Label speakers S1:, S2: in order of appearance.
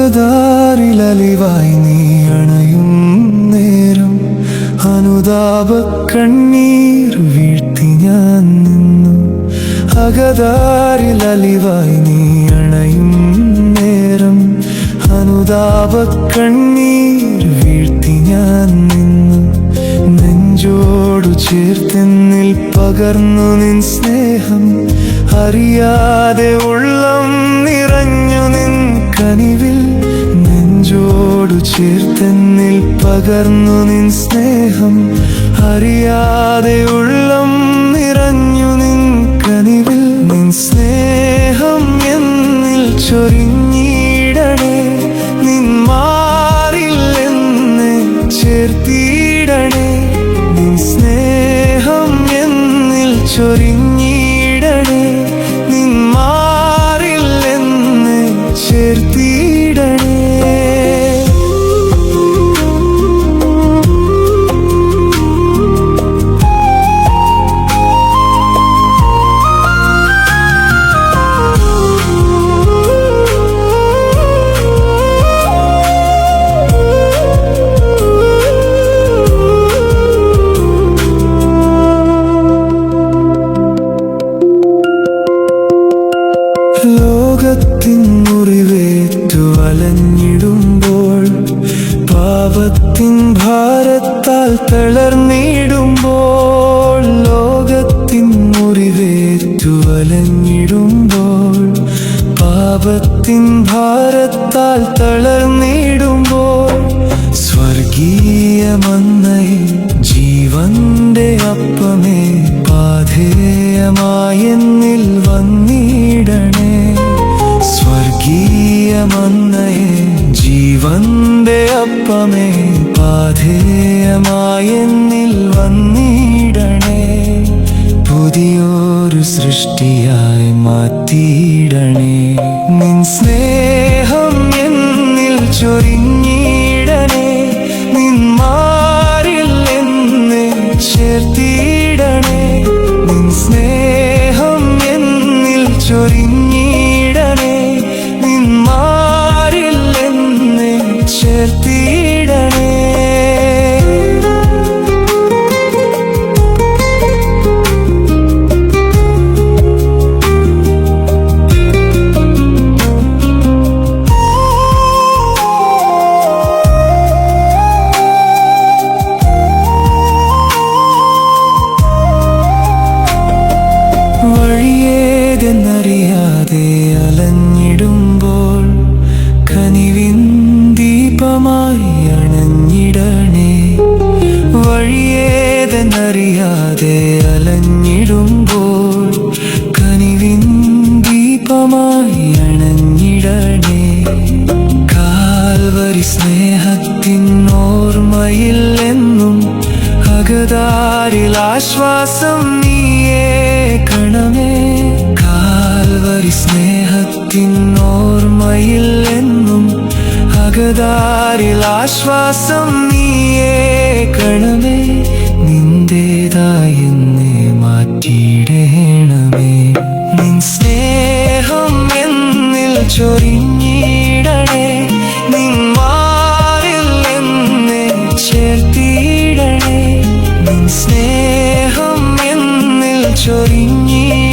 S1: അകതാരിലലിവായി നീ അണയും നേരം അനുതാപ കണ്ണീർ വീഴ്ത്തി ഞാൻ നിന്നു. അകതാരിലലിവായി നീ അണയും നേരം അനുതാപ കണ്ണീർ വീഴ്ത്തി ഞാൻ നിന്നു. നെഞ്ചോടു ചേർത്തെന്നിൽ പകർന്നു നിൻ സ്നേഹം, അറിയാതെ ഉള്ളം നിറഞ്ഞു നിൻ കനിവിൽ. നെഞ്ചോടു ചേർത്തെന്നിൽ പകർന്നു നിൻ സ്നേഹം, അറിയാതെ ഉള്ളം നിറഞ്ഞു നിൻ കനിവിൽ. നിൻ സ്നേഹം എന്നിൽ ചൊരിഞ്ഞിടണേ, നിൻ മാറിൽ എന്നെ ചേർത്തിടണേ. നിൻ സ്നേഹം എന്നിൽ ചൊരിഞ്ഞിടണേ, നിൻ മാറിൽ എന്നെ ചേർത്തിടണേ. ലോകത്തിൻ മുറിവേറ്റു അലഞ്ഞിടുമ്പോൾ, പാപത്തിൻ ഭാരത്താൽ തളർന്നിടുമ്പോൾ. ലോകത്തിൻ മുറിവേറ്റു അലഞ്ഞിടുമ്പോൾ, പാപത്തിൻ ഭാരത്താൽ തളർന്നിടുമ്പോൾ. സ്വർഗീയ മന്നയെ ജീവന്റെ അപ്പമേ, പാഥേയമായെന്നിൽ വന്നിടണേ. സ്വർഗീയ മന്നയെ ജീവന്റെ അപ്പമേ, പാഥേയമായെന്നിൽ വന്നിടണേ. പുതിയൊരു സൃഷ്ടിയായി മാറ്റിയിടണേ. നിൻ സ്നേഹം എന്നിൽ ചൊരിഞ്ഞിടണേ, നിൻ മാറിൽ എന്നെ ചേർത്തിടണേ. നിൻ സ്നേഹം എന്നിൽ ചൊരിഞ്ഞിടണേ, നിൻ മാറിൽ എന്നെ ചേർത്തിടണേ. വഴിയേതെന്നറിയാതെ അലഞ്ഞിടുമ്പോൾ, കനിവിൻ ദീപമായി അണഞ്ഞിടണേ. വഴിയേതെന്നറിയാതെ അലഞ്ഞിടുമ്പോൾ, കനിവിൻ ദീപമായി അണഞ്ഞിടണേ. കാൽവരി സ്നേഹത്തിൻ ഓർമ്മയിൽ എന്നും അകതാരിൽ ആശ്വാസം നീയേകണമേ. കാൽവരി സ്നേഹത്തിൻ ഓർമ്മയിൽ എന്നും അകതാരിൽ ആശ്വാസം നീയേകണമേ. നിന്റേതായി എന്നെ മാറ്റിയിടണമേ. നിൻ സ്നേഹം എന്നിൽ ചൊരിഞ്ഞിടണേ, നിൻ മാറിൽ എന്നെ ചേർത്തിടണേ. നിൻ സ്നേഹം എന്നിൽ ചൊരിഞ്ഞിടണേ,